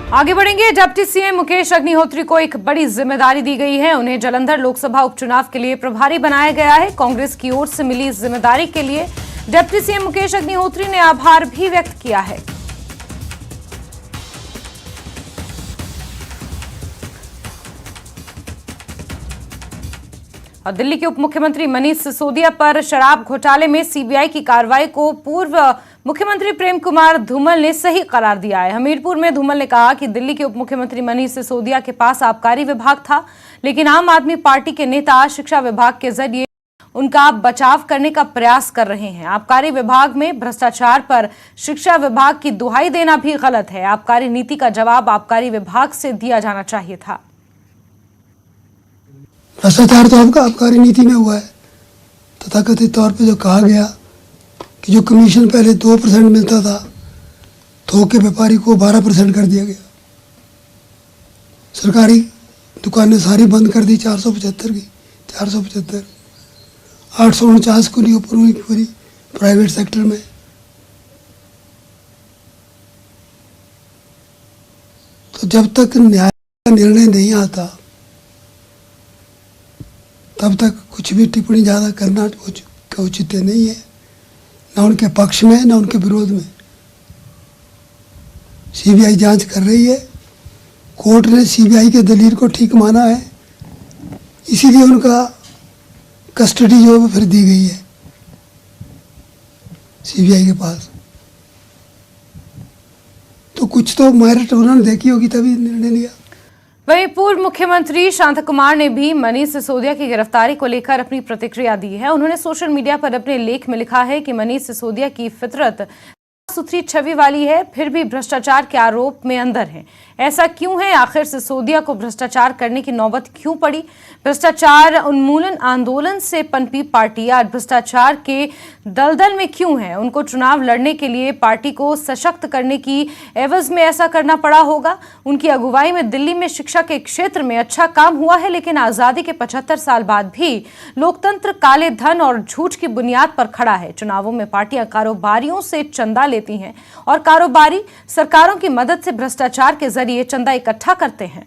आगे बढ़ेंगे। Deputy CM Mukesh Agnihotri को एक बड़ी जिम्मेदारी दी गई है। उन्हें जालंधर लोकसभा उपचुनाव के लिए प्रभारी बनाया गया है। कांग्रेस की ओर से मिली इस जिम्मेदारी के लिए डिप्टी सीएम मुकेश अग्निहोत्री ने आभार भी व्यक्त किया है। और दिल्ली के उप मुख्यमंत्री मनीष सिसोदिया पर शराब घोटाले में सीबीआई की कार्रवाई को पूर्व मुख्यमंत्री प्रेम कुमार धूमल ने सही करार दिया है। हमीरपुर में धूमल ने कहा कि दिल्ली के उप मुख्यमंत्री मनीष सिसोदिया के पास आबकारी विभाग था, लेकिन आम आदमी पार्टी के नेता शिक्षा विभाग के जरिए उनका बचाव करने का प्रयास कर रहे हैं। आबकारी विभाग में भ्रष्टाचार पर शिक्षा विभाग की दुहाई देना भी गलत है। आबकारी नीति का जवाब आबकारी विभाग से दिया जाना चाहिए था। भ्रष्टाचार तो आपका आबकारी नीति में हुआ है। तथाकथित तौर पे जो कहा गया कि जो कमीशन पहले 2% मिलता था, थोक के व्यापारी को 12% कर दिया गया। सरकारी दुकानें सारी बंद कर दी, 475 की 475, 849 को नहीं पूरी प्राइवेट सेक्टर में। तो जब तक न्याय का निर्णय नहीं आता तब तक कुछ भी टिप्पणी ज़्यादा करना उचित नहीं है, न उनके पक्ष में न उनके विरोध में। सीबीआई जांच कर रही है। कोर्ट ने सीबीआई के दलील को ठीक माना है, इसीलिए उनका कस्टडी जो है फिर दी गई है सीबीआई के पास। तो कुछ तो मेरिट उन्होंने देखी होगी तभी निर्णय लिया। वहीं पूर्व मुख्यमंत्री शांता कुमार ने भी मनीष सिसोदिया की गिरफ्तारी को लेकर अपनी प्रतिक्रिया दी है। उन्होंने सोशल मीडिया पर अपने लेख में लिखा है कि मनीष सिसोदिया की फितरत सुथरी छवि वाली है, फिर भी भ्रष्टाचार के आरोप में अंदर है। ऐसा क्यों है? आखिर सिसोदिया को भ्रष्टाचार करने की नौबत क्यों पड़ी? भ्रष्टाचार उन्मूलन आंदोलन से पनपी पार्टी आज भ्रष्टाचार के दलदल में क्यों है? उनको चुनाव लड़ने के लिए पार्टी को सशक्त करने की एवज में ऐसा करना पड़ा होगा। उनकी अगुवाई में दिल्ली में शिक्षा के क्षेत्र में अच्छा काम हुआ है, लेकिन आजादी के 75 साल बाद भी लोकतंत्र काले धन और झूठ की बुनियाद पर खड़ा है। चुनावों में पार्टियां कारोबारियों से चंदा लेती हैं और कारोबारी सरकारों की मदद से भ्रष्टाचार के जरिए चंदा इकट्ठा करते हैं।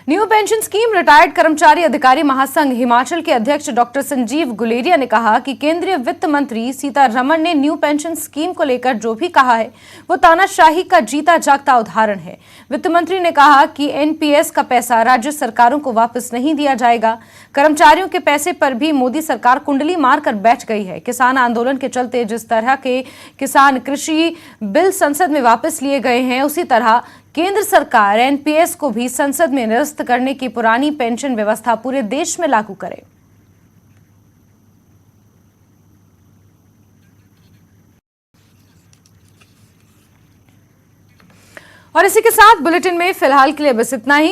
न्यू पेंशन स्कीम रिटायर्ड कर्मचारी अधिकारी महासंघ हिमाचल के अध्यक्ष डॉक्टर संजीव गुलेरिया ने कहा कि केंद्रीय वित्त मंत्री सीतारमण ने न्यू पेंशन स्कीम को लेकर जो भी कहा है वो तानाशाही का जीता जागता उदाहरण है। वित्त मंत्री ने कहा कि एनपीएस का पैसा राज्य सरकारों को वापस नहीं दिया जाएगा। कर्मचारियों के पैसे पर भी मोदी सरकार कुंडली मारकर बैठ गई है। किसान आंदोलन के चलते जिस तरह के किसान कृषि बिल संसद में वापस लिए गए हैं, उसी तरह केंद्र सरकार एनपीएस को भी संसद में निरस्त करने की पुरानी पेंशन व्यवस्था पूरे देश में लागू करे। और इसी के साथ बुलेटिन में फिलहाल के लिए बस इतना ही।